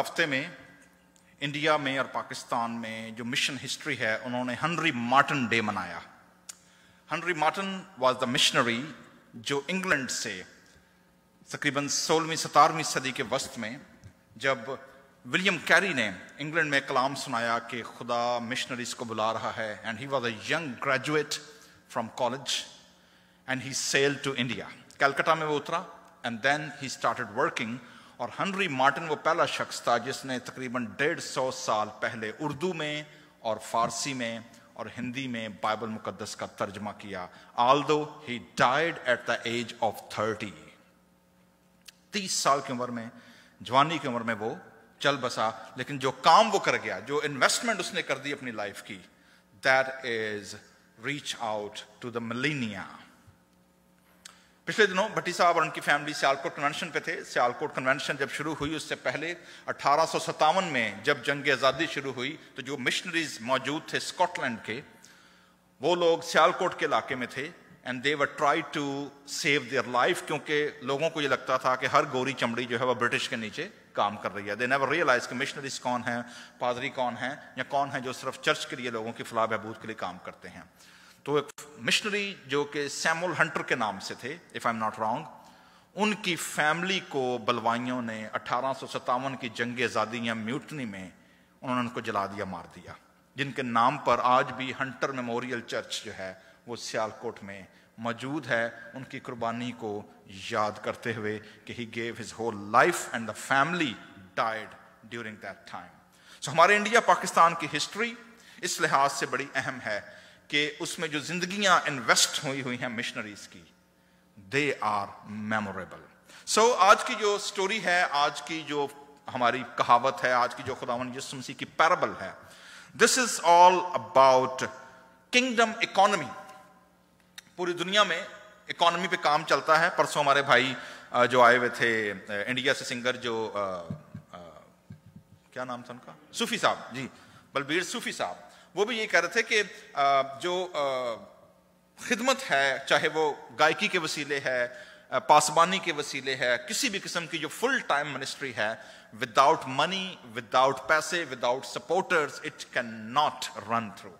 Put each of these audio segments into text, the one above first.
ہفتے میں انڈیا میں اور پاکستان میں جو مشن ہسٹری ہے انہوں نے ہنری مارٹن ڈے منایا. Henry Martyn was the missionary جو انگلینڈ سے تقریباً 16ویں-17ویں صدی کے وسط میں جب ولیم کیری نے انگلینڈ میں کلام سنایا کہ خدا مشنریز کو بلا رہا ہے and he was a young graduate from college and he sailed to India. Calcutta میں وہ اترا and then he started working. اور ہنری مارٹن وہ پہلا شخص تھا جس نے تقریباً 150 سال پہلے اردو میں اور فارسی میں اور ہندی میں بائبل مقدس کا ترجمہ کیا. although he died at the age of 30. 30 سال کی عمر میں، جوانی کی عمر میں وہ چل بسا، لیکن جو کام وہ کر گیا، جو انویسٹمنٹ اس نے کر دی اپنی لائف کی، that is reach out to the millennia. پچھلے دنوں بھٹی صاحب اور ان کی فیملی سیالکوٹ کنونشن پہ تھے. سیالکوٹ کنونشن جب شروع ہوئی اس سے پہلے 1857 میں جب جنگ آزادی شروع ہوئی تو جو مشنریز موجود تھے اسکاٹ لینڈ کے، وہ لوگ سیالکوٹ کے علاقے میں تھے and they were try to save their life, کیونکہ لوگوں کو یہ لگتا تھا کہ ہر گوری چمڑی جو ہے وہ برٹش کے نیچے کام کر رہی ہے. دے نیور ریئلائز کہ مشنریز کون ہیں، پادری کون ہیں، یا کون ہیں جو صرف چرچ کے لیے لوگوں کی فلاح بہبود کے لیے کام کرتے ہیں. تو ایک مشنری جو کہ سیمول ہنٹر کے نام سے تھے، if I'm not wrong، ان کی فیملی کو بلوائیوں نے 1857 کی جنگ آزادی یا میوٹنی میں انہوں نے ان کو جلا دیا، مار دیا، جن کے نام پر آج بھی ہنٹر میموریل چرچ جو ہے وہ سیالکوٹ میں موجود ہے، ان کی قربانی کو یاد کرتے ہوئے کہ he gave his whole life and the family died during that time. So ہمارے انڈیا پاکستان کی ہسٹری اس لحاظ سے بڑی اہم ہے کہ اس میں جو زندگیاں انویسٹ ہوئی ہیں مشنریز کی، دے آر میموریبل. سو آج کی جو سٹوری ہے، آج کی جو ہماری کہاوت ہے، آج کی جو خداوند یسوع مسیح کی پیرابل ہے، دس از آل اباؤٹ کنگڈم اکانومی. پوری دنیا میں اکانومی پہ کام چلتا ہے. پرسوں ہمارے بھائی جو آئے ہوئے تھے انڈیا سے، سنگر جو کیا نام تھا ان کا، صوفی صاحب، جی بلبیر صوفی صاحب، وہ بھی یہ کہہ رہے تھے کہ جو خدمت ہے، چاہے وہ گائکی کے وسیلے ہے، پاسبانی کے وسیلے ہے، کسی بھی قسم کی جو فل ٹائم منسٹری ہے، وداؤٹ منی، وداؤٹ پیسے، without supporters, it can not run through.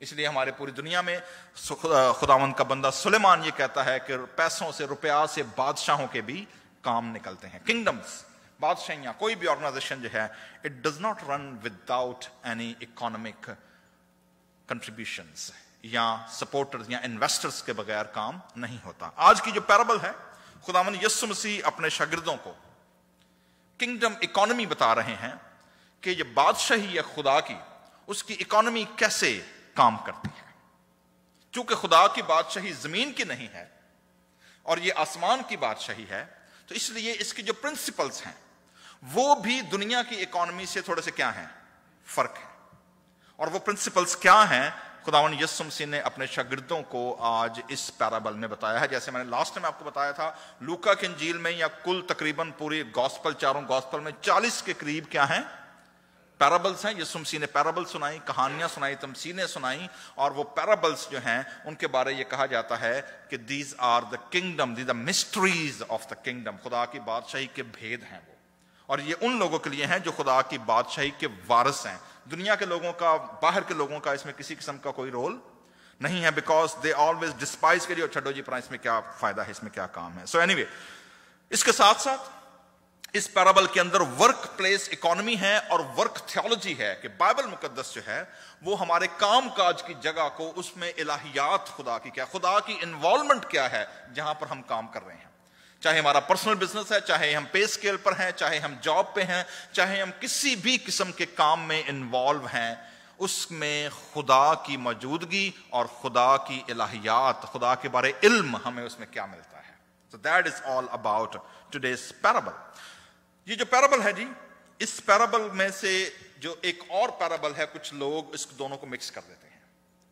اس لیے ہمارے پوری دنیا میں خداوند کا بندہ سلیمان یہ کہتا ہے کہ پیسوں سے، روپیہ سے بادشاہوں کے بھی کام نکلتے ہیں. کنگڈمز، بادشاہیاں، کوئی بھی آرگنائزیشن جو ہے، it does not run without any economic contributions یا سپورٹرز یا انویسٹرز کے بغیر کام نہیں ہوتا. آج کی جو پیرابل ہے، خداوند یسوع مسیح اپنے شاگردوں کو کنگڈم اکانومی بتا رہے ہیں کہ یہ بادشاہی ہے خدا کی، اس کی اکانومی کیسے کام کرتی ہے. چونکہ خدا کی بادشاہی زمین کی نہیں ہے اور یہ آسمان کی بادشاہی ہے، تو اس لیے اس کی جو پرنسپلز ہیں وہ بھی دنیا کی اکانومی سے تھوڑے سے کیا ہیں، فرق ہے. اور وہ پرنسپلز کیا ہیں، خداوند یسوع مسیح نے اپنے شاگردوں کو آج اس پیرابل میں بتایا ہے. جیسے میں نے لاسٹ میں آپ کو بتایا تھا، لوکا کی انجیل میں یا کل تقریباً پوری گاسپل، چاروں گاسپل میں 40 کے قریب کیا ہیں، پیرابلز ہیں. یسوع مسیح نے پیرابل سنائی، کہانیاں سنائی، تمثیلیں سنائی، اور وہ پیرابلز جو ہیں ان کے بارے یہ کہا جاتا ہے کہ these are the kingdom, these are mysteries of the kingdom. خدا کی بادشاہی کے بھید ہیں وہ، اور یہ ان لوگوں کے لیے ہیں جو خدا کی بادشاہی کے وارث ہیں. دنیا کے لوگوں کا، باہر کے لوگوں کا اس میں کسی قسم کا کوئی رول نہیں ہے، بیکاز دے آلویز ڈسپائز کے لیے، چھڈو جی پرا اس میں کیا فائدہ ہے، اس میں کیا کام ہے. سو اینی وے، اس کے ساتھ ساتھ اس پیرابل کے اندر ورک پلیس اکانومی ہے اور ورک تھیولوجی ہے کہ بائبل مقدس جو ہے وہ ہمارے کام کاج کی جگہ کو، اس میں الہیات خدا کی کیا، خدا کی انوالومنٹ کیا ہے جہاں پر ہم کام کر رہے ہیں. چاہے ہمارا پرسنل بزنس ہے، چاہے ہم پے اسکیل پر ہیں، چاہے ہم جاب پہ ہیں، چاہے ہم کسی بھی قسم کے کام میں انوالو ہیں، اس میں خدا کی موجودگی اور خدا کی الہیات، خدا کے بارے علم ہمیں اس میں کیا ملتا ہے. So that is all about today's parable. یہ جو پیرابل ہے جی، اس پیرابل میں سے جو ایک اور پیرابل ہے، کچھ لوگ اس دونوں کو مکس کر دیتے ہیں.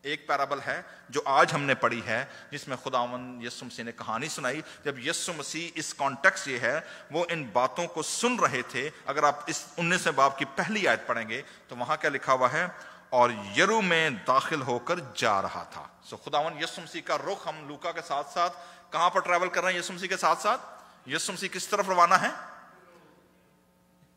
ایک پیرابل ہے جو آج ہم نے پڑھی ہے، جس میں خداوند یسوع مسیح نے کہانی سنائی. جب یسوع مسیح، اس کانٹیکسٹ یہ ہے، وہ ان باتوں کو سن رہے تھے. اگر آپ اس 19 باب کی پہلی آیت پڑھیں گے تو وہاں کیا لکھا ہوا ہے، اور یرو میں داخل ہو کر جا رہا تھا. سو خداوند یسوع مسیح کا رخ ہم لوکا کے ساتھ ساتھ کہاں پر ٹریول کر رہے ہیں؟ یسوع مسیح کے ساتھ ساتھ یسوع مسیح کس طرف روانہ ہے؟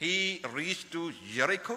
He reached to Jericho,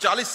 40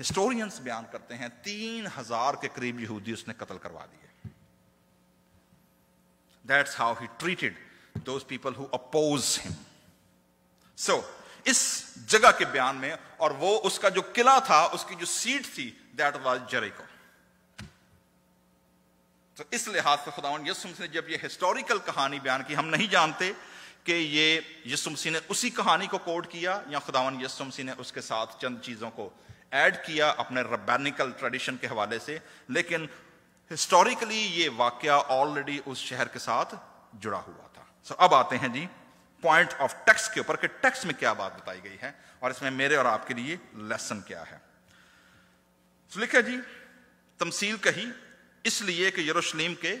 historians بیان کرتے ہیں 3000 کے قریب یہودی اس نے قتل کروا دیے. That's how he treated those people who oppose him. So, اس جگہ کے بیان میں, اور وہ اس کا جو قلعہ تھا, اس کی جو سیٹ تھی, that was Jericho. تو اس لحاظ سے خداوند یسوع مسیح نے جب یہ ہسٹوریکل کہانی بیان کی, ہم نہیں جانتے کہ یہ یسوع مسیح نے اسی کہانی کو کوٹ کیا یا خداوند یسوع مسیح نے اس کے ساتھ چند چیزوں کو ایڈ کیا اپنے ربانیکل ٹریڈیشن کے حوالے سے, لیکن ہسٹوریکلی یہ واقعہ آلریڈی اس شہر کے ساتھ جڑا ہوا تھا. سو اب آتے ہیں جی پوائنٹ آف ٹیکسٹ کے اوپر کہ ٹیکسٹ میں کیا بات بتائی گئی ہے اور اس میں میرے اور آپ کے لیے لیسن کیا ہے. سو لکھا جی, تمثیل کہی اس لیے کہ یروشلم کے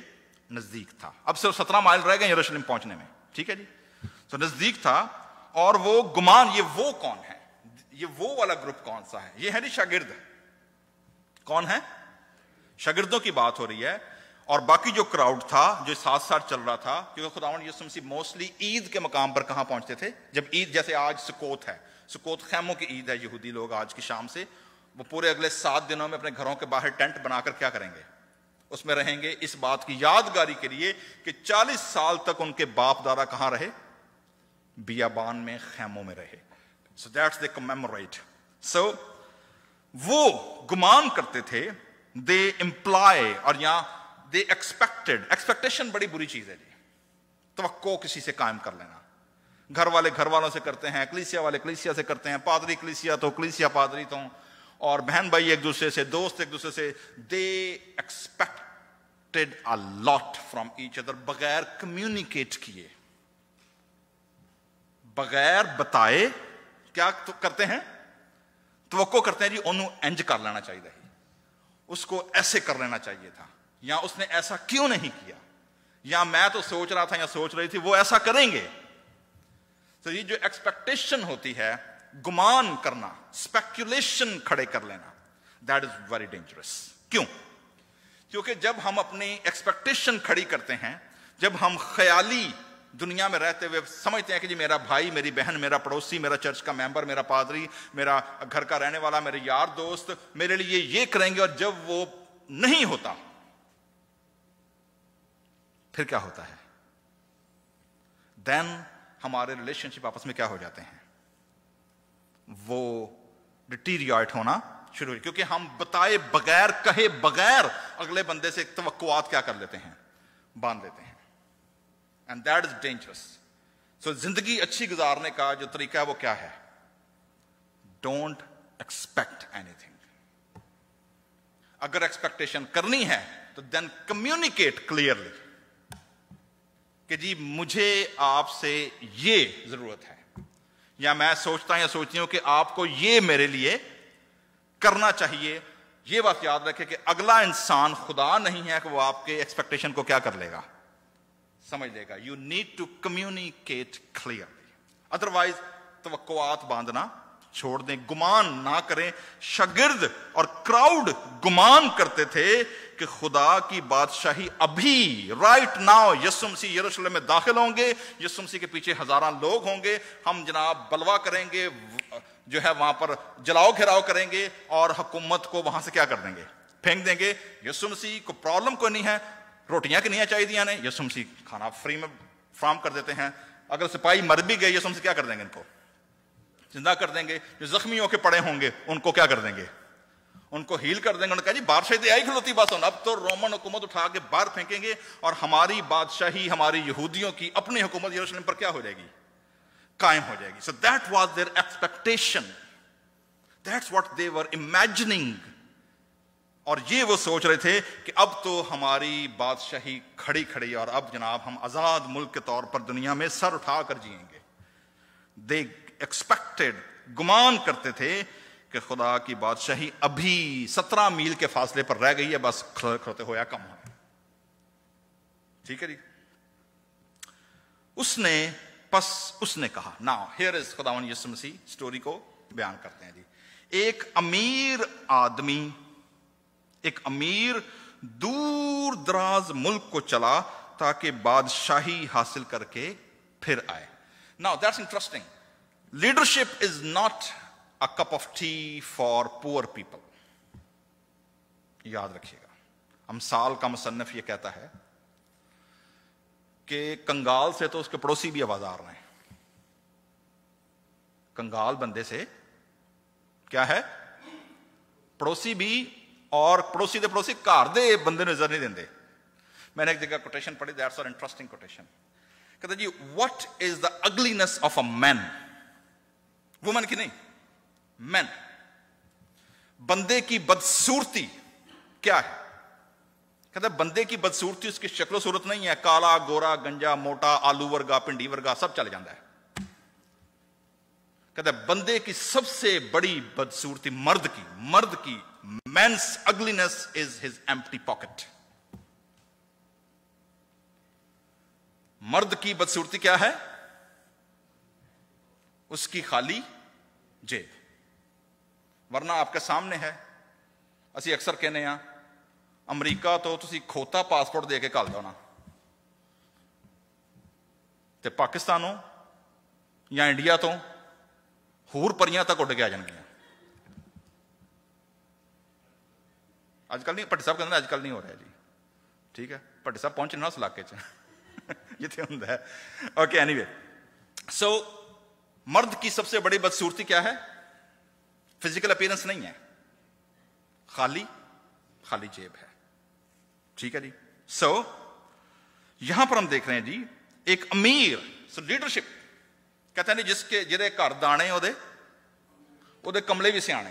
نزدیک تھا. اب صرف 17 مائل رہ گئے یروشلم پہنچنے میں, ٹھیک ہے جی. تو نزدیک تھا, اور وہ گمان, یہ وہ کون ہے, یہ وہ والا گروپ کون سا ہے, یہ ہے جی شاگرد. کون ہے؟ شاگردوں کی بات ہو رہی ہے. اور باقی جو کراؤڈ تھا جو ساتھ ساتھ چل رہا تھا, کیونکہ خداوند یسوع مسیح موسٹلی عید کے مقام پر کہاں پہنچتے تھے, جب عید, جیسے آج سکوت ہے, سکوت خیموں کی عید ہے, یہودی لوگ آج کی شام سے وہ پورے اگلے 7 دنوں میں اپنے گھروں کے باہر ٹینٹ بنا کر کیا کریں گے, اس میں رہیں گے, اس بات کی یادگاری کے لیے کہ 40 سال تک ان کے باپ دادا کہاں رہے, بیابان میں, خیموں میں رہے. So that's they commemorate. So وہ گمان کرتے تھے, they imply, اور یہاں they expected, expectation بڑی بری چیز ہے جی, توقع کسی سے قائم کر لینا. گھر والے گھر والوں سے کرتے ہیں, کلیسیا والے کلیسیا سے کرتے ہیں, پادری کلیسیا تو کلیسیا پادری تو, اور بہن بھائی ایک دوسرے سے, دوست ایک دوسرے سے. they expected a lot from each other, بغیر کمیونیکیٹ کیے, بغیر بتائے کیا کرتے ہیں, توقع کرتے ہیں جی انہوں انج کر لینا چاہیے, اس کو ایسے کر لینا چاہیے تھا, یا اس نے ایسا کیوں نہیں کیا, یا میں تو سوچ رہا تھا یا سوچ رہی تھی وہ ایسا کریں گے. تو یہ جو ایکسپیکٹیشن ہوتی ہے, گمان کرنا, اسپیکولیشن کھڑے کر لینا, دیٹ از ویری ڈینجرس. کیوں؟ کیونکہ جب ہم اپنی ایکسپیکٹیشن کھڑی کرتے ہیں, جب ہم خیالی دنیا میں رہتے ہوئے سمجھتے ہیں کہ جی میرا بھائی, میری بہن, میرا پڑوسی, میرا چرچ کا ممبر, میرا پادری, میرا گھر کا رہنے والا, میرے یار دوست میرے لیے یہ کریں گے, اور جب وہ نہیں ہوتا پھر کیا ہوتا ہے, دین ہمارے ریلیشن شپ آپس میں کیا ہو جاتے ہیں, وہ ڈیٹیریٹ ہونا شروع ہوئی, کیونکہ ہم بتائے بغیر, کہے بغیر اگلے بندے سے توقعات کیا کر لیتے ہیں, باندھ لیتے ہیں. And that is dangerous. So زندگی اچھی گزارنے کا جو طریقہ ہے وہ کیا ہے, don't expect anything. اگر ایکسپیکٹیشن کرنی ہے تو then communicate clearly کہ جی مجھے آپ سے یہ ضرورت ہے, یا میں سوچتا یا سوچتی ہوں کہ آپ کو یہ میرے لیے کرنا چاہیے. یہ بات یاد رکھے کہ اگلا انسان خدا نہیں ہے کہ وہ آپ کے ایکسپیکٹیشن کو کیا کر لے گا, سمجھ لے گا. You need to communicate clearly, otherwise توقعات باندھنا چھوڑ دیں, گمان نہ کریں. شاگرد اور کراؤڈ گمان کرتے تھے کہ خدا کی بادشاہی ابھی رائٹ ناؤ, یسوع مسیح یروشلم میں داخل ہوں گے, یسوع مسیح کے پیچھے ہزاراں لوگ ہوں گے, ہم جناب بلوا کریں گے, جو ہے وہاں پر جلاؤ گھیراؤ کریں گے, اور حکومت کو وہاں سے کیا کر دیں گے, پھینک دیں گے. یسوع مسیح کو پرابلم کوئی نہیں ہے, روٹیاں کی نہیں چاہیے نے, یسوع مسیح کھانا فری میں فراہم کر دیتے ہیں. اگر سپاہی مر بھی گئے, یسوع مسیح کیا کر دیں گے, ان کو زندہ کر دیں گے. جو زخمی ہو کے پڑے ہوں گے ان کو کیا کر دیں گے, ان کو ہیل کر دیں گے. انہوں نے کہا جی بادشاہی آئی کھلوتی بات, اب تو رومن حکومت اٹھا کے باہر پھینکیں گے, اور ہماری بادشاہی, ہماری یہودیوں کی اپنی حکومت یروشلم پر کیا ہو جائے گی, قائم ہو جائے گی. So that was their expectation. That's what they were imagining. اور یہ وہ سوچ رہے تھے کہ اب تو ہماری بادشاہی کھڑی کھڑی, اور اب جناب ہم آزاد ملک کے طور پر دنیا میں سر اٹھا کر جئیں گے. They expected, گمان کرتے تھے کہ خدا کی بادشاہی ابھی 17 میل کے فاصلے پر رہ گئی ہے, بس کھڑتے ہویا کم ہے. ٹھیک ہے جی. اس نے کہا, now here is خداوند یسوع مسیح سٹوری کو بیان کرتے ہیں جی. ایک امیر آدمی, ایک امیر دور دراز ملک کو چلا تاکہ بادشاہی حاصل کر کے پھر آئے. Now that's interesting. Leadership is not a cup of tea for poor people. یاد رکھیے گا. امثال کا مصنف یہ کہتا ہے کہ کنگال سے تو اس کے پڑوسی بھی آواز آ رہے ہیں. کنگال بندے سے کیا ہے؟ پڑوسی بھی, اور پڑوسی دے پڑوسی گھر دے بندے نظر نہیں دیندے. میں نے ایک جگہ کوٹیشن پڑھی, دیٹس این انٹرسٹنگ کوٹیشن. کہتا جی what is the ugliness of a man, woman کی نہیں, مین, بندے کی بدصورتی کیا ہے؟ کہتا بندے کی بدصورتی اس کی شکل و صورت نہیں ہے, کالا گورا گنجا موٹا آلو ورگا پنڈی ورگا سب چل جاتا ہے. کہتا ہے بندے کی سب سے بڑی بدصورتی مرد کی man's ugliness is his empty pocket. مرد کی بدصورتی کیا ہے؟ اس کی خالی جیب. ورنہ آپ کے سامنے ہے, اسی اکثر کہنے ہیں امریکہ تو تسی کھوتا پاسپورٹ دے کے گھل دو نا, تے پاکستانوں یا انڈیا تو ہور پریاں تک اڈ کے آ جان گیا. اج کل نہیں, بھٹی صاحب کہتے ہیں اج کل نہیں ہو رہا جی, ٹھیک ہے, بھٹی صاحب پہنچے نا اس علاقے جتنے ہوں ہے. اوکے, اینی وے, سو مرد کی سب سے بڑی بدصورتی کیا ہے؟ فزیکل اپیرنس نہیں ہے, خالی جیب ہے. ٹھیک ہے جی. سو یہاں پر ہم دیکھ رہے ہیں جی ایک امیر, سو لیڈرشپ کہتے ہیں جس کے جہدے گھر دانے وہ کملے بھی سیانے.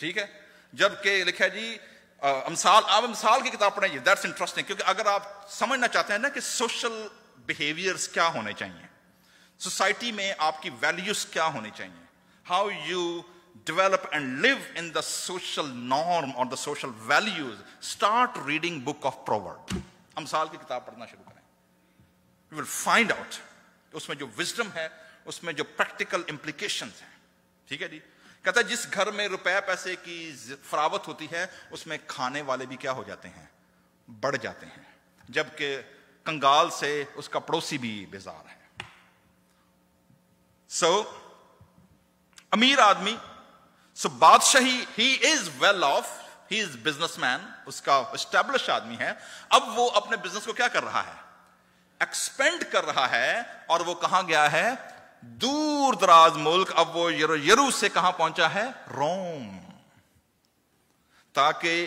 ٹھیک ہے, جبکہ لکھا جی امثال, آپ امثال کی کتاب پڑھیں, دیٹس انٹرسٹنگ, کیونکہ اگر آپ سمجھنا چاہتے ہیں نا کہ سوشل بیہیویئرس کیا ہونے چاہیے, سوسائٹی میں آپ کی ویلیوز کیا ہونی چاہیے, how you develop and live in the social norm or the social values, start reading book of Proverbs. امثال کی کتاب پڑھنا شروع کریں. You will find out اس میں جو wisdom ہے, اس میں جو practical implications ہیں. ٹھیک ہے جی. کہتا ہے جس گھر میں روپے پیسے کی فراوت ہوتی ہے اس میں کھانے والے بھی کیا ہو جاتے ہیں؟ بڑھ جاتے ہیں, جبکہ کنگال سے اس کا پڑوسی بھی بیزار ہے. سو امیر آدمی, سو بادشاہی, he is well off, he is business man, اس کا اسٹیبلش آدمی ہے. اب وہ اپنے بزنس کو کیا کر رہا ہے؟ ایکسپینڈ کر رہا ہے. اور وہ کہاں گیا ہے؟ دور دراز ملک. اب وہ یرو سے کہاں پہنچا ہے؟ روم. تاکہ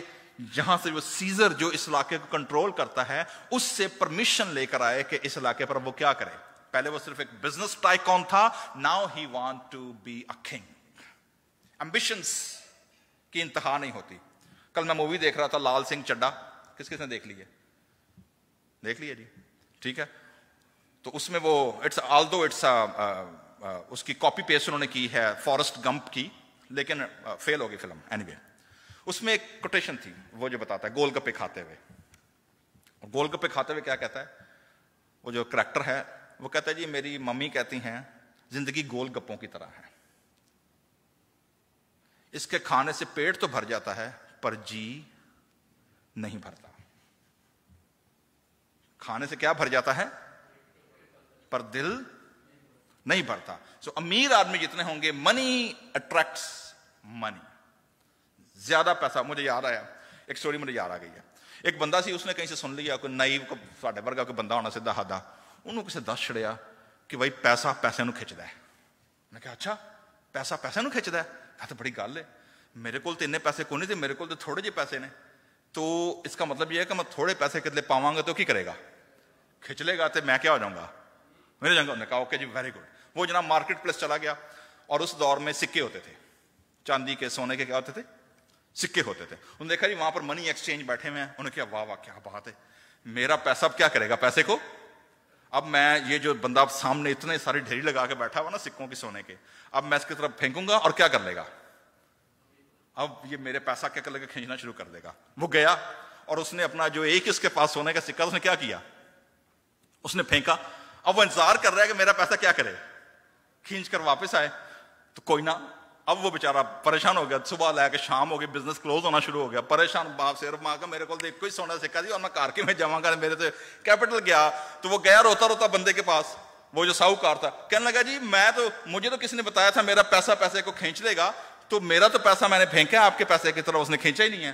یہاں سے وہ سیزر جو اس علاقے کو کنٹرول کرتا ہے اس سے پرمیشن لے کر آئے کہ اس علاقے پر وہ کیا کرے. پہلے وہ صرف ایک بزنس ٹائکون تھا, now he want to be a king. Ambitions کی انتہا نہیں ہوتی. کل میں مووی دیکھ رہا تھا لال سنگھ چڈا, کس نے دیکھ لی ہے؟ دیکھ لیا جی. ٹھیک ہے, تو اس میں وہ اس کی کاپی پیسٹ انہوں نے کی ہے فارسٹ گمپ کی, لیکن فیل ہو گئی فلم. اینی وے, اس میں ایک کوٹیشن تھی, وہ جو بتاتا ہے گول گپے کھاتے ہوئے. گول گپے کھاتے ہوئے کیا کہتا ہے وہ جو کریکٹر ہے؟ وہ کہتا ہے جی میری ممی کہتی ہیں زندگی گول گپوں کی طرح ہے, اس کے کھانے سے پیٹ تو بھر جاتا ہے پر جی نہیں بھرتا. کھانے سے کیا بھر جاتا ہے پر دل نہیں بھرتا. سو امیر آدمی جتنے ہوں گے, منی اٹریکٹس منی, زیادہ پیسہ. مجھے یاد آیا ایک سٹوری, مجھے یاد آ گئی ہے. ایک بندہ سی, اس نے کہیں سے سن لیا, کوئی نائب کو ساڈے ورگا کوئی بندہ ہونا سیدھا ہادا, انہوں کسے دس چھڑیا کہ بھائی پیسہ پیسے نو کھچدا ہے. میں کہا اچھا پیسہ پیسے نو کھچدا ہے, تو بڑی گل ہے, میرے کول تے اتنے پیسے کوئی نہیں تھے, میرے کول تے تھوڑے جے پیسے نے, تو اس کا مطلب یہ ہے کہ میں تھوڑے پیسے کتنے پاواں گا تو کی کرے گا؟ کھچ لے گا, تو میں کیا ہو جاؤں گا؟ میرے جاؤں گا. انہوں نے کہا اوکے جی ویری گڈ. وہ جناب مارکیٹ پلیس چلا گیا, اور اس دور میں سکے ہوتے تھے, چاندی کے سونے کے کیا ہوتے تھے؟ سکے ہوتے تھے. انہوں نے دیکھا جی وہاں پر منی ایکسچینج بیٹھے ہوئے ہیں. انہوں نے کہا واہ واہ کیا بات ہے, میرا پیسہ اب کیا کرے گا پیسے کو؟ اب میں یہ جو بندہ سامنے اتنے ساری ڈھیری لگا کے بیٹھا ہوا نا سکوں کی سونے کے, اب میں اس کی طرف پھینکوں گا اور کیا کر لے گا؟ اب یہ میرے پیسہ کیا کر لے گا؟ کھینچنا شروع کر دے گا. وہ گیا اور اس نے اپنا جو ایک اس کے پاس سونے کا سکہ, اس نے کیا کیا؟ اس نے پھینکا. اب وہ انتظار کر رہا ہے کہ میرا پیسہ کیا کرے, کھینچ کر واپس آئے. تو کوئی نہ, اب وہ بیچارہ پریشان ہو گیا. صبح لے کے شام ہو گئی, بزنس کلوز ہونا شروع ہو گیا. پریشان باپ سے ماں کا, میرے کو کوئی سونا سکا دی اور میں کار کے میں جاواں گا, میرے تو کیپٹل گیا. تو وہ گیا روتا روتا بندے کے پاس, وہ جو ساہوکار تھا. کہنے لگا جی مجھے تو کسی نے بتایا تھا میرا پیسہ پیسے کو کھینچ لے گا, تو میرا تو پیسہ میں نے پھینکا, آپ کے پیسے کی طرف اس نے کھینچا ہی نہیں ہے.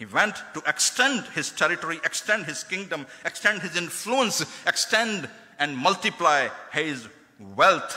he went to extend his territory, extend his kingdom, extend his influence, extend and multiply his wealth।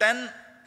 10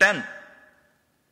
10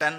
10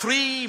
3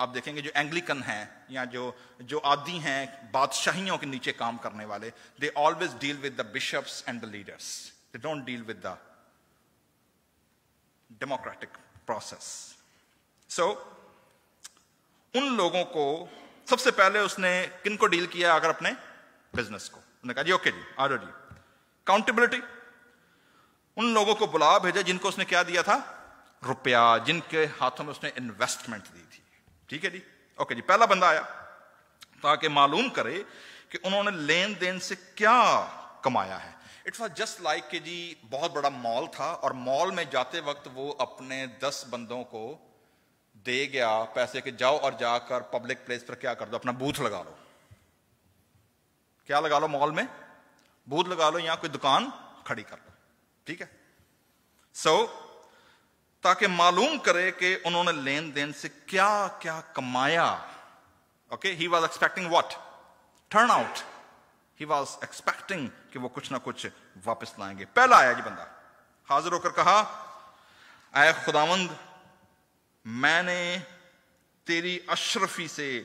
آپ دیکھیں گے جو اینگلیکن ہیں یا جو عادی ہیں بادشاہیوں کے نیچے کام کرنے والے, they always deal with the bishops and the leaders, they don't deal with the democratic process. So ان لوگوں کو سب سے پہلے اس نے کن کو ڈیل کیا؟ اگر اپنے بزنس کو. انہوں نے کہا جی اوکے جی آ جاؤ جی. اکاؤنٹیبلٹی, ان لوگوں کو بلا بھیجا جن کو اس نے کیا دیا تھا؟ روپیہ, جن کے ہاتھوں میں اس نے انویسٹمنٹ دی تھی. ٹھیک ہے جی اوکے جی. پہلا بندہ آیا تاکہ معلوم کرے کہ انہوں نے لین دین سے کیا کمایا ہے. اٹ واز جسٹ لائک کہ جی بہت بڑا مال تھا اور مال میں جاتے وقت وہ اپنے 10 بندوں کو دے گیا پیسے کہ جاؤ اور جا کر پبلک پلیس پر کیا کر دو, اپنا بوتھ لگا لو. کیا لگا لو؟ مال میں بوتھ لگا لو, یا کوئی دکان کھڑی کر لو. ٹھیک ہے. سو تاکہ معلوم کرے کہ انہوں نے لین دین سے کیا کیا کمایا. Okay, he was expecting what? Turn out. He was expecting کہ وہ کچھ نہ کچھ واپس لائیں گے. پہلا آیا جی بندہ, حاضر ہو کر کہا اے خداوند میں نے تیری اشرفی سے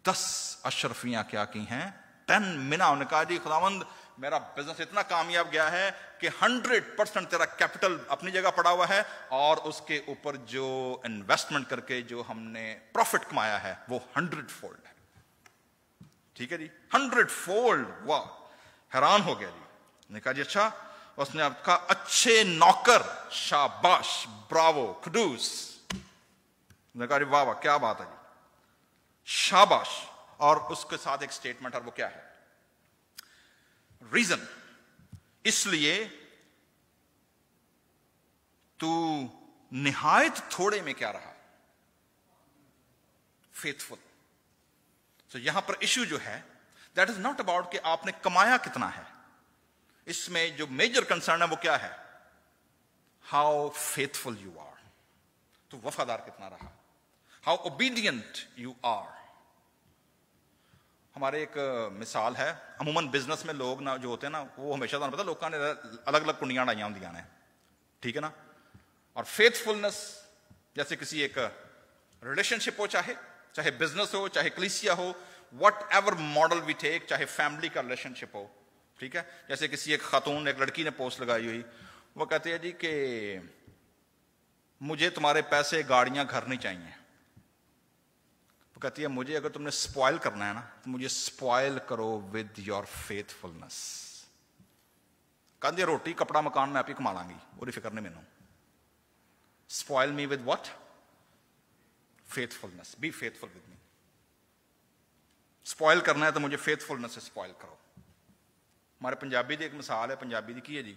10 اشرفیاں کیا کی ہیں, 10 منا. انہوں نے کہا جی خداوند میرا بزنس اتنا کامیاب گیا ہے کہ 100% تیرا کیپٹل اپنی جگہ پڑا ہوا ہے, اور اس کے اوپر جو انویسٹمنٹ کر کے جو ہم نے پروفٹ کمایا ہے وہ 100 فولڈ ہے. ٹھیک ہے جی 100 فولڈ. واہ, حیران ہو گیا جی. نے کہا جی اچھا. اس نے کہا اچھے نوکر, شاباش, براوو, کھڈوس. نے کہا جی واہ واہ کیا بات ہے جی, شاباش. اور اس کے ساتھ ایک سٹیٹمنٹ, اور وہ کیا ہے؟ ریزن, اس لیے تو نہایت تھوڑے میں کیا رہا؟ فیتھفل. تو یہاں پر ایشو جو ہے دیٹ از ناٹ اباؤٹ کہ آپ نے کمایا کتنا ہے. اس میں جو میجر کنسرن ہے وہ کیا ہے؟ How faithful you are. تو وفادار کتنا رہا, ہاؤ اوبیڈینٹ یو آر. ہمارے ایک مثال ہے, عموماً بزنس میں لوگ نا جو ہوتے ہیں نا وہ ہمیشہ تو پتا لوگوں نے الگ الگ کنڈیاں ڈائیاں ہوں نے. ٹھیک ہے نا. اور فیتھفلنس جیسے کسی ایک ریلیشن شپ ہو, چاہے بزنس ہو, چاہے کلیسیا ہو, وٹ ایور ماڈل وی ٹیک, چاہے فیملی کا ریلیشن شپ ہو. ٹھیک ہے. جیسے کسی ایک خاتون, ایک لڑکی نے پوسٹ لگائی ہوئی, وہ کہتے ہیں جی کہ مجھے تمہارے پیسے, گاڑیاں, گھر نہیں چاہیے. وہ کہتی ہے مجھے اگر تم نے سپوائل کرنا ہے نا تو مجھے سپوائل کرو ود یور فیتھفلنس. کہتے روٹی کپڑا مکان میں آپ ہی کما لاں گی, وہ فکر نہیں مینوں. Spoil me with what? Faithfulness. Be faithful with me. Spoil کرنا ہے تو مجھے فیتھفلنس سے سپوائل کرو. ہمارے پنجابی دی ایک مثال ہے, پنجابی دی کی ہے جی,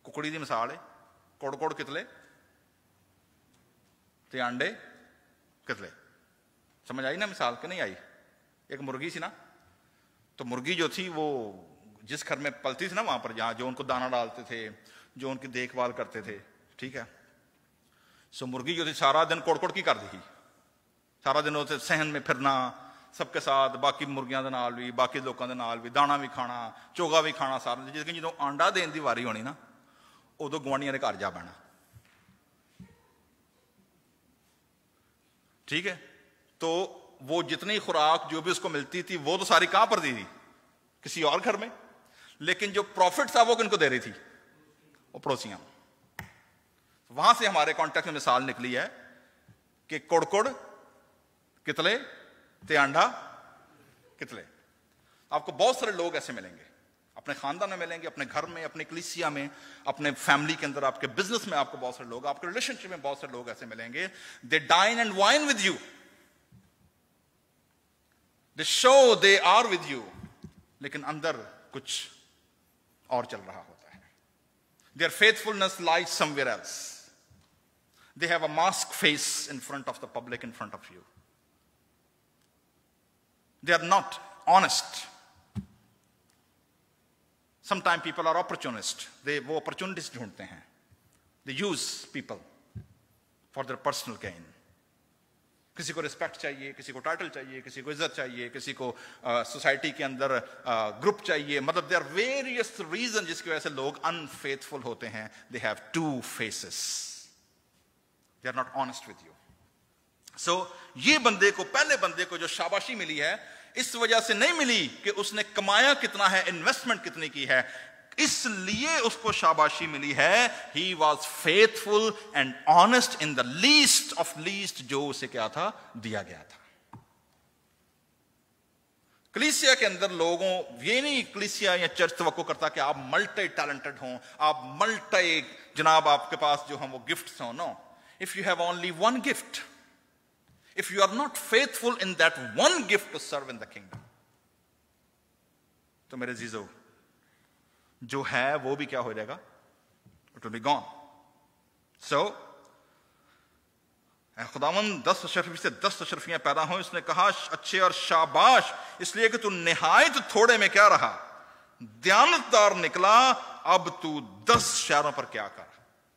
ککڑی دی مثال ہے, کوڑ کوڑ کتلے تے انڈے کتلے. سمجھ آئی نا مثال کہ نہیں آئی؟ ایک مرغی سی نا, تو مرغی جو تھی وہ جس گھر میں پلتی تھی نا وہاں پر جہاں جو ان کو دانا ڈالتے تھے, جو ان کی دیکھ بھال کرتے تھے. ٹھیک ہے. سو مرغی جو تھی سارا دن کوڑ کوڑ کی کر دی, سارا دن وہ صحن میں پھرنا سب کے ساتھ, باقی مرغیاں دے نال بھی, باقی لوکاں دے نال بھی, دانا بھی کھانا, چوگا بھی کھانا سارا. جس جدوں آنڈا دین دی واری ہونی نا ادو گوانڈیاں دے گھر جا بہنا. ٹھیک ہے. تو وہ جتنی خوراک جو بھی اس کو ملتی تھی وہ تو ساری کہاں پر دی تھی؟ کسی اور گھر میں. لیکن جو پروفٹ تھا وہ کن کو دے رہی تھی؟ وہ پڑوسیاں. وہاں سے ہمارے کانٹیکٹ میں مثال نکلی ہے کہ کوڑ کوڑ کتلے تے انڈا کتلے. آپ کو بہت سارے لوگ ایسے ملیں گے, اپنے خاندان میں ملیں گے, اپنے گھر میں, اپنے کلیسیا میں, اپنے فیملی کے اندر, آپ کے بزنس میں آپ کو بہت سارے لوگ, آپ کے ریلیشن شپ میں بہت سارے لوگ ایسے ملیں گے. They dine and wine with you, they show they are with you, لیکن اندر کچھ اور چل رہا ہوتا ہے. Their faithfulness lies somewhere else. They have a mask face in front of the public, in front of you. They are not honest. Sometimes people are opportunists. وہ opportunities ڈھونڈتے ہیں. They use people for their personal gain. کسی کو respect چاہیے, کسی کو title چاہیے, کسی کو عزت چاہیے, کسی کو سوسائٹی کے اندر گروپ چاہیے. مطلب there are various reasons جس کی وجہ سے لوگ unfaithful ہوتے ہیں. They have two faces. They are not honest with you. یہ بندے کو, پہلے بندے کو جو شاباشی ملی ہے, اس وجہ سے نہیں ملی کہ اس نے کمایا کتنا ہے, انویسٹمنٹ کتنی کی ہے, اس لیے اس کو شاباشی ملی ہے, he was faithful and honest in the least of least, جو اسے کیا تھا, دیا گیا تھا. کلیسیا کے اندر لوگوں, یہ نہیں کلیسیا یا چرچ توقع کرتا کہ آپ ملٹی ٹیلنٹڈ ہوں, آپ ملٹی, جناب آپ کے پاس جو ہوں وہ گفٹس ہوں. No, if you have only one gift, if you are not faithful in that one gift to serve in the kingdom, تو میرے عزیزو, جو ہے وہ بھی کیا ہو جائے گا, it will be gone. So خداوند 10 اشرفی سے 10 اشرفیاں پیدا ہوں. اس نے کہا اچھے اور شاباش, اس لیے کہ تو نہایت تھوڑے میں کیا رہا, دیانتدار نکلا, اب تو 10 شہروں پر کیا کر,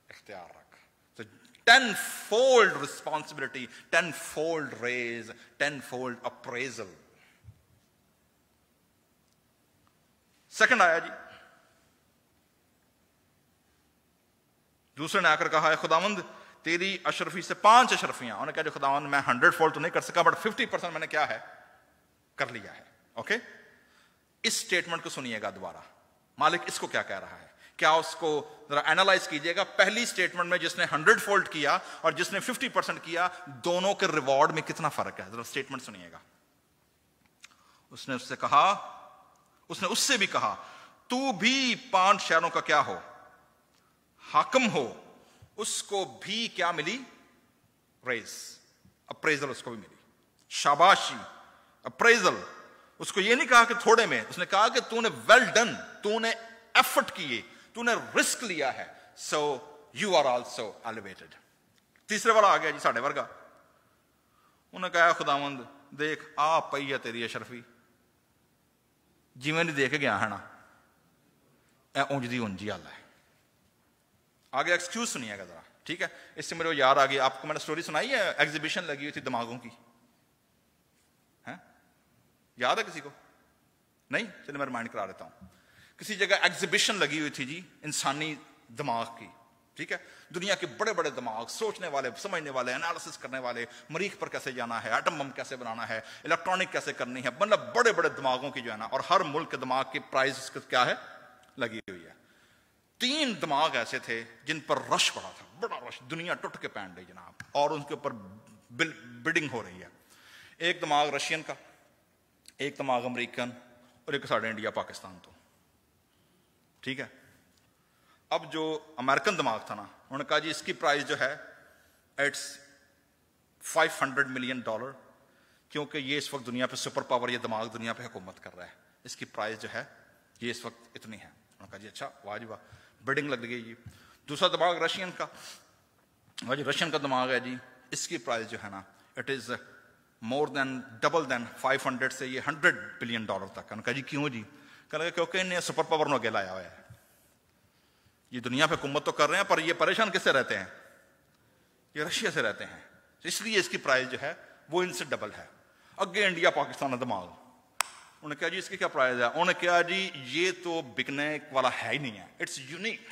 اختیار رکھ. تو 10-fold responsibility, 10-fold raise, 10-fold appraisal. Second آیا جی, دوسرے نے آ کر کہا ہے خداوند تیری اشرفی سے 5 اشرفیاں. انہوں نے کہا جو خداوند میں 100-fold تو نہیں کر سکا, بٹ 50% میں نے کیا ہے, کر لیا ہے. اوکے, اس سٹیٹمنٹ کو سنیے گا دوبارہ, مالک اس کو کیا کہہ رہا ہے, کیا اس کو ذرا اینالائز کیجئے گا. پہلی سٹیٹمنٹ میں جس نے 100-fold کیا اور جس نے 50% کیا, دونوں کے ریوارڈ میں کتنا فرق ہے, ذرا سٹیٹمنٹ سنیے گا. اس نے اس سے کہا, اس نے اس سے بھی کہا تو بھی 5 شہروں کا کیا ہو, حاکم ہو. اس کو بھی کیا ملی, ریز, اپریزل اس کو بھی ملی, شاباشی, اپریزل. اس کو یہ نہیں کہا کہ تھوڑے میں, اس نے کہا کہ تو نے ویل ڈن, تو نے ایفرٹ کیے, تو نے رسک لیا ہے, so you are also elevated. تیسرے والا آ گیا جی, ساڑھے ورگا. انہوں نے کہا خداوند دیکھ آ پئی ہے تیری اشرفی, جی میں نہیں دے کے گیا ہے نا, اے اونج دی اونجی حال ہے. آگے ایکسکیوز سنیے گا ذرا, ٹھیک ہے. اس سے میرے وہ یاد آ گئی, آپ کو میں نے سٹوری سنائی ہے, ایگزیبیشن لگی ہوئی تھی دماغوں کی, یاد ہے کسی کو, نہیں, چلے میں ریمائنڈ کرا دیتا ہوں. کسی جگہ ایگزیبیشن لگی ہوئی تھی جی انسانی دماغ کی, ٹھیک ہے. دنیا کے بڑے بڑے دماغ, سوچنے والے, سمجھنے والے, انالیسس کرنے والے, مریخ پر کیسے جانا ہے, ایٹم بم کیسے بنانا ہے, الیکٹرانک کیسے کرنی ہے, مطلب بڑے بڑے دماغوں کی جو ہے نا, اور ہر ملک کے دماغ کی پرائز کیا ہے, لگی ہوئی ہے. 3 دماغ ایسے تھے جن پر رش پڑا تھا, بڑا رش, دنیا ٹوٹ کے پینٹ گئی جناب, اور ان کے اوپر بڈنگ ہو رہی ہے. ایک دماغ رشین کا, ایک دماغ امریکن, اور ایک ساڑھے انڈیا پاکستان. تو ٹھیک ہے. اب جو امریکن دماغ تھا نا, انہوں نے کہا جی اس کی پرائز جو ہے اٹس $500 ملین, کیونکہ یہ اس وقت دنیا پہ سپر پاور, یہ دماغ دنیا پہ حکومت کر رہا ہے, اس کی پرائز جو ہے یہ اس وقت اتنی ہے. انہوں نے کہا جی اچھا, واہ جی واہ, بڈنگ لگ گئی جی. دوسرا دماغ رشین کا, جی رشین کا دماغ ہے جی, اس کی پرائز جو ہے نا it is more then double دین 500 سے یہ $100 بلین تک. انہوں نے کہا جی کیوں جی, کہا لگا کیونکہ انہیں سپر پاور نو اکیلا آیا ہوا ہے, یہ دنیا پہ حکومت تو کر رہے ہیں پر یہ پریشان کس سے رہتے ہیں, یہ رشیا سے رہتے ہیں, اس لیے اس کی پرائز جو ہے وہ ان سے ڈبل ہے. اگے انڈیا پاکستان دماغ, انہوں نے کہا جی اس کی کیا پرائز ہے, انہوں نے کہا جی یہ تو بکنے والا ہے ہی نہیں ہے, اٹس یونیک,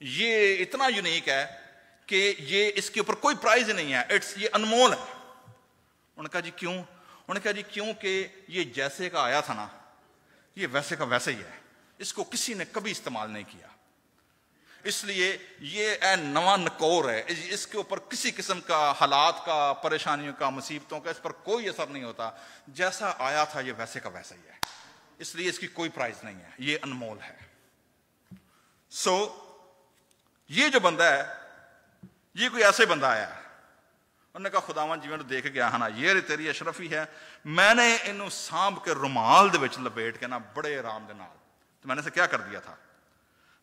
یہ اتنا یونیک ہے کہ یہ اس کے اوپر کوئی پرائز ہی نہیں ہے, اٹس, یہ انمول ہے. انہوں نے کہا جی کیوں, انہوں نے کہا جی کیونکہ یہ جیسے کا آیا تھا نا, یہ ویسے کا ویسے ہی ہے, اس کو کسی نے کبھی استعمال نہیں کیا, اس لیے یہ نواں نکور ہے, اس کے اوپر کسی قسم کا حالات کا, پریشانیوں کا, مصیبتوں کا اس پر کوئی اثر نہیں ہوتا, جیسا آیا تھا یہ ویسے کا ویسا ہی ہے, اس لیے اس کی کوئی پرائز نہیں ہے, یہ انمول ہے. سو یہ جو بندہ ہے یہ کوئی ایسے بندہ آیا ہے, انہوں نے کہا خداوند جی میں دیکھ گیا ہے نا, یہ تیری اشرفی ہے, میں نے انہوں سانپ کے رومال دے وچ لپیٹ کے نا بڑے آرام دے نال, تو میں نے سے کیا کر دیا تھا,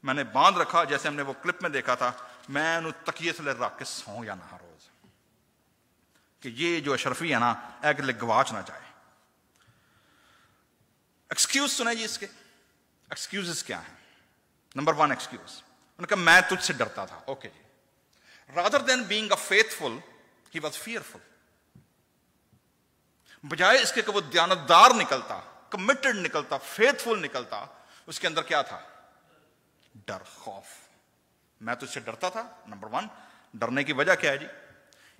میں نے باندھ رکھا, جیسے ہم نے وہ کلپ میں دیکھا تھا, میں انہوں تکیے سے رکھ کے سو یا نہ روز, کہ یہ جو اشرفی ہے نا ایک لے گواچ نہ جائے. ایکسکیوز سنیں جی اس کے, ایکسکیوزز کیا ہیں. نمبر 1 ایکسکیوز, انہوں نے کہا میں تجھ سے ڈرتا تھا. Okay G, rather than being a faithful he was fearful. بجائے اس کے کہ وہ دیانتدار نکلتا, کمیٹڈ نکلتا, فیتھفل نکلتا, اس کے اندر کیا تھا, ڈر, خوف. میں تجھ سے ڈرتا تھا. نمبر 1, ڈرنے کی وجہ کیا ہے جی,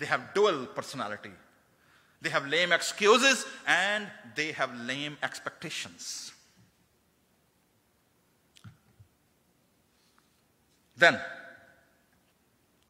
They have dual personality. They have lame excuses and they have lame expectations. Then,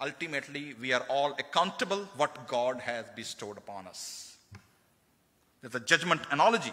ultimately we are all accountable what God has bestowed upon us. There's a judgment analogy.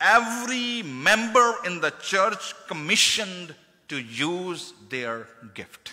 every member in the church commissioned to use their gift.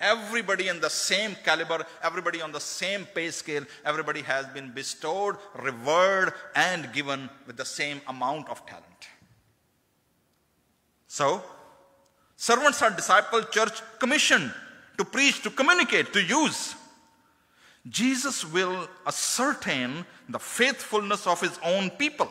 Everybody in the same caliber, everybody on the same pay scale, everybody has been bestowed, revered and given with the same amount of talent. So, servants are disciple church commissioned to preach, to communicate, to use. Jesus will ascertain the faithfulness of his own people.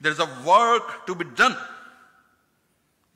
There is a work to be done.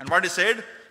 And what he said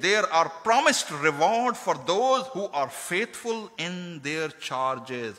there are promised reward for those who are faithful in their charges.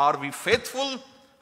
are we faithful?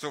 So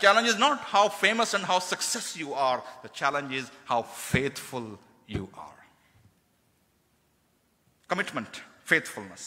Challenge is not how famous and how success you are. The challenge is how faithful you are. Commitment, faithfulness,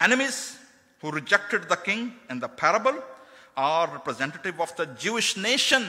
Enemies who rejected the king in the parable are representative of the Jewish nation.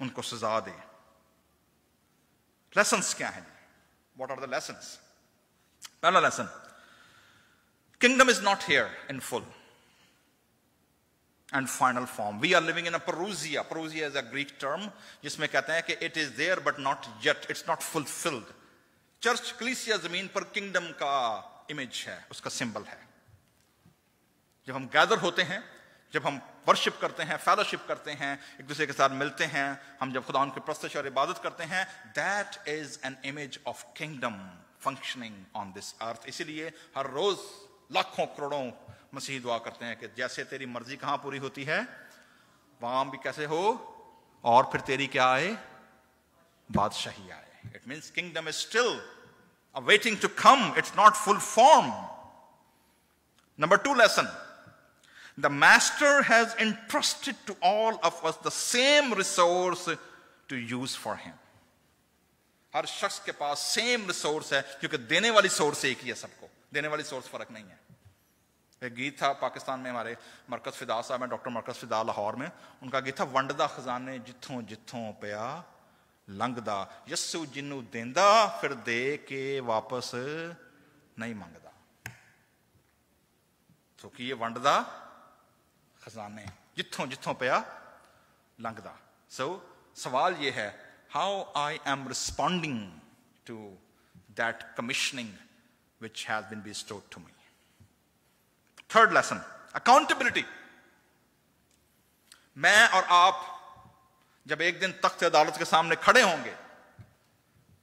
ان کو سزا دے. Lessons کیا ہیں؟ What are the lessons? پہلا lesson, kingdom is not here in full and final form. We are living in a parousia. Parousia is a Greek term جس میں کہتے ہیں کہ it is there but not yet, it's not fulfilled. Church کلیسیا زمین پر kingdom کا image ہے، اس کا سمبل ہے. جب ہم گیدر ہوتے ہیں، جب ہم ورشپ کرتے ہیں، فیلوشپ کرتے ہیں، ایک دوسرے کے ساتھ ملتے ہیں، ہم جب خدا ان کی پرستش اور عبادت کرتے ہیں، that is an image of kingdom functioning on this earth. اسی لیے ہر روز لاکھوں کروڑوں مسیحی دعا کرتے ہیں کہ جیسے تیری مرضی کہاں پوری ہوتی ہے وہاں بھی کیسے ہو، اور پھر تیری کیا آئے؟ بادشاہی آئے. It means kingdom is still awaiting to come. It's not full form. Number 2 lesson. The master has entrusted to all of us the same resource to use for him. ہر شخص کے پاس سیم ریسورس ہے، کیونکہ دینے والی source ایک ہی ہے سب کو، دینے والی سورس فرق نہیں ہے. ایک گیت تھا پاکستان میں، ہمارے مرکز فدا صاحب ہیں، ڈاکٹر مرکز فدا لاہور میں، ان کا گیت تھا ونڈدا خزانے جتھوں جتھوں پیا لنگدا، یسو جنوں دیندا پھر دے کے واپس نہیں منگدا. تو کہ یہ ونڈدا خزانے جتھوں جتھوں پیا لنگدا. سو سوال یہ ہے، how I am responding to that commissioning which has been bestowed to me. Third lesson, accountability. میں اور آپ جب ایک دن تخت عدالت کے سامنے کھڑے ہوں گے،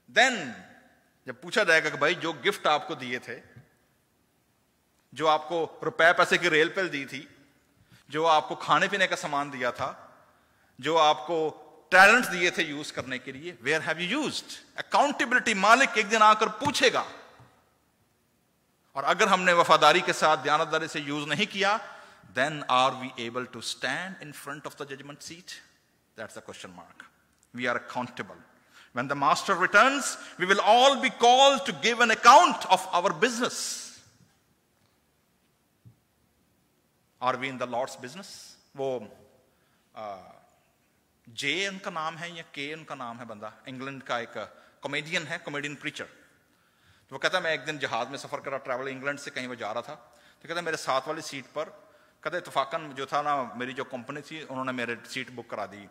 then جب پوچھا جائے گا کہ بھائی جو گفٹ آپ کو دیے تھے، جو آپ کو روپے پیسے کی ریل پل دی تھی، جو آپ کو کھانے پینے کا سامان دیا تھا، جو آپ کو ٹیلنٹ دیے تھے یوز کرنے کے لیے، where have you used? Accountability. مالک ایک دن آ کر پوچھے گا، اور اگر ہم نے وفاداری کے ساتھ دیانتداری سے یوز نہیں کیا، then are we able to stand in front of the judgment seat? That's the question mark. We are accountable. When the master returns, we will all be called to give an account of our business. Are we in the Lord's business? وہ جے ان کا نام ہے یا کے ان کا نام ہے بندہ، انگلینڈ کا ایک کامیڈین ہے، کامیڈین پریچر. تو وہ کہتا ہے میں ایک دن جہاز میں سفر کر رہا، ٹریول انگلینڈ سے کہیں وہ جا رہا تھا، تو کہتا ہے میرے ساتھ والی سیٹ پر، کہتا ہے اتفاقاً جو تھا نا میری جو کمپنی تھی انہوں نے میرے سیٹ بک کرا دی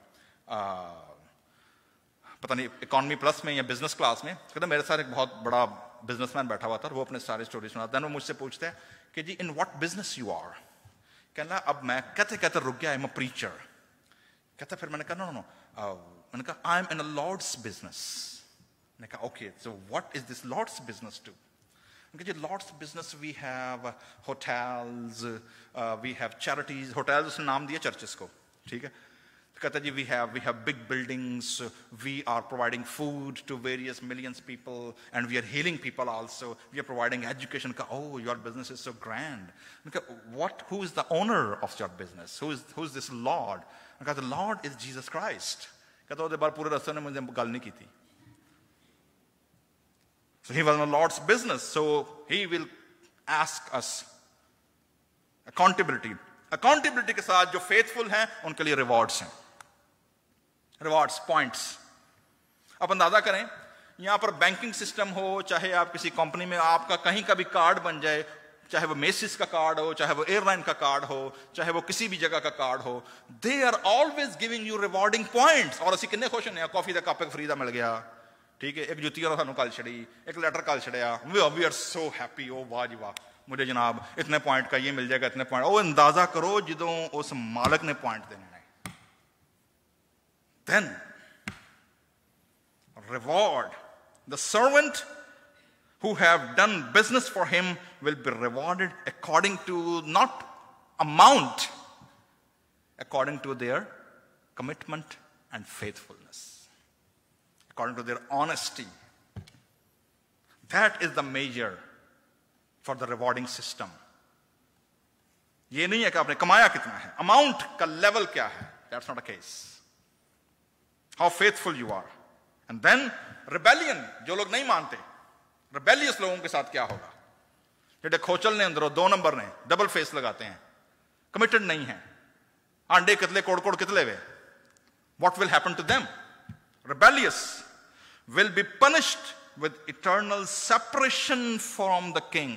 پتہ نہیں اکانومی پلس میں یا بزنس کلاس میں. کہتا ہے میرے ساتھ ایک بہت بڑا بزنس مین بیٹھا ہوا تھا، وہ اپنے سارے اسٹوری سنا. دین وہ مجھ سے پوچھتا ہے کہ جی in what business you are? کہنا اب میں کہتے کہتے رک گیا، ایم اے پریچر. کہتا پھر میں نے کہا نو، میں نے کہا I am in a lord's business. میں نے کہا okay so what is this lord's business too? جی lord's business we have hotels, we have charities. Hotels اس نے نام دیا چرچز کو، ٹھیک ہے. کہتا جی we have big buildings, we are providing food to various millions people and we are healing people also, we are providing education. کا oh your business is so grand. What who is the owner of your business? Who is this lord? کہتا lord از Jesus Christ. کہتا وہ بار پورے راستے نے مجھے گل نہیں کی تھی. So he was in the Lord's business, so he will ask us accountability. Accountability کے ساتھ جو faithful ہیں ان کے لیے rewards ہیں. Rewards, points. آپ اندازہ کریں یہاں پر بینکنگ سسٹم ہو، چاہے آپ کسی کمپنی میں آپ کا کہیں کا بھی کارڈ بن جائے، چاہے وہ میسس کا کارڈ ہو، چاہے وہ ایئر لائن کا کارڈ ہو، چاہے وہ کسی بھی جگہ کا card who, they are always giving you rewarding points. اور اسی کنے خوش ہیں، کافی دا کپ ایک فری دا مل گیا، ٹھیک ہے، ایک جوتی اور سانوں کل چڑی، ایک لیٹر کل چڑیا، وی آر سو ہیپی. او واہ جی واہ، مجھے جناب اتنے پوائنٹ کا یہ مل جائے گا، اتنے پوائنٹ. او اندازہ کرو جدوں اس مالک نے پوائنٹ دینے ہیں. Then reward the servant who have done business for him will be rewarded according to not amount, according to their commitment and faithfulness, according to their honesty. That is the measure for the rewarding system. یہ نہیں ہے کہ آپ نے کمایا کتنا ہے، amount کا لیول کیا ہے. That's not a case. How faithful you are. And then rebellion، جو لوگ نہیں مانتے، ریبیلیس لوگوں کے ساتھ کیا ہوگا؟ جڑے کھوچل نے اندروں 2 نمبر نے، ڈبل فیس لگاتے ہیں، کمیٹڈ نہیں ہیں، آنڈے کتلے کوڑ کوڑ کتلے وے. what will happen to them? Rebellious will be punished with eternal separation from the king.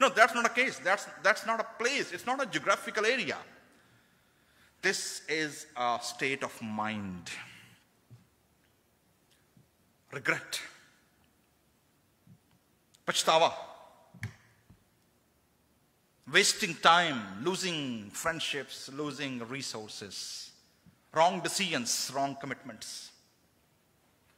No, that's not a case. That's not a place. It's not a geographical area. This is a state of mind. Regret. Pachtawa. Wasting time, losing friendships, losing resources, wrong decisions, wrong commitments.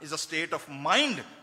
is a state of mind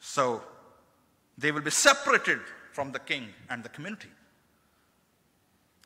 So they will be separated from the king and the community.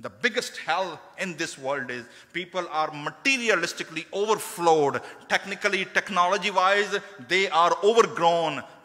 The biggest hell in this world is people are materialistically overflowed. Technically, technology-wise, they are overgrown.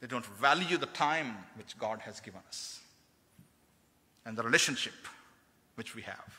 They don't value the time which God has given us and the relationship which we have.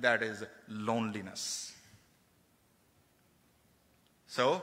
that is loneliness. So,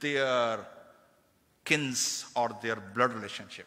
their kins or their blood relationship.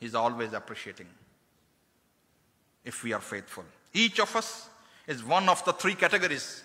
He is always appreciating if we are faithful. Each of us is one of the three categories.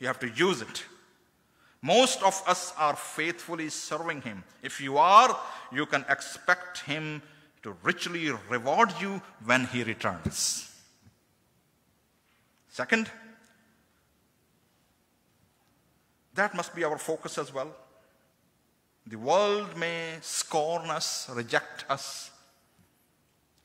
you have to use it. Most of us are faithfully serving him. If you are, you can expect him to richly reward you when he returns. Second, that must be our focus as well. The world may scorn us, reject us.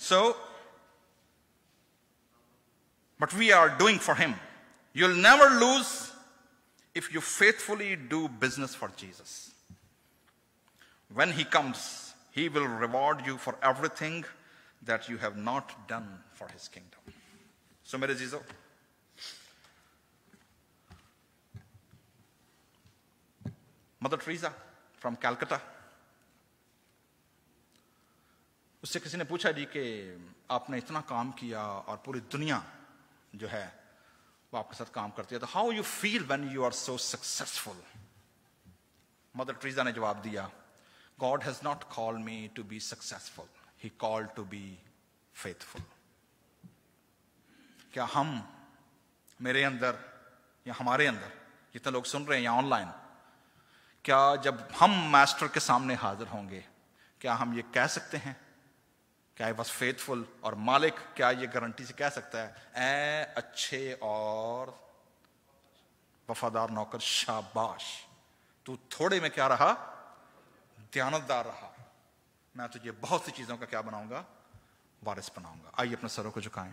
So, but we are doing for him. You'll never lose if you faithfully do business for Jesus. When he comes, He will reward you for everything that you have not done for his kingdom. So میرے عزیزو، mother Teresa from Calcutta, اس سے کسی نے پوچھا جی کہ آپ نے اتنا کام کیا اور پوری دنیا جو ہے وہ آپ کے ساتھ کام کرتی ہے، تو how you feel when you are so successful? Mother Teresa نے جواب دیا، God has not called me to be successful. He called to be faithful. کیا ہم، میرے اندر یا ہمارے اندر، جتنے لوگ سن رہے ہیں یا آن لائن، کیا جب ہم ماسٹر کے سامنے حاضر ہوں گے، کیا ہم یہ کہہ سکتے ہیں کہ I was faithful؟ اور مالک کیا یہ گارنٹی سے کہہ سکتا ہے اے اچھے اور وفادار نوکر، شاباش، تو تھوڑے میں کیا رہا؟ دیانتدار رہا، میں تجھے بہت سی چیزوں کا کیا بناؤں گا؟ وارث بناؤں گا۔ آئیے اپنے سروں کو جھکائیں۔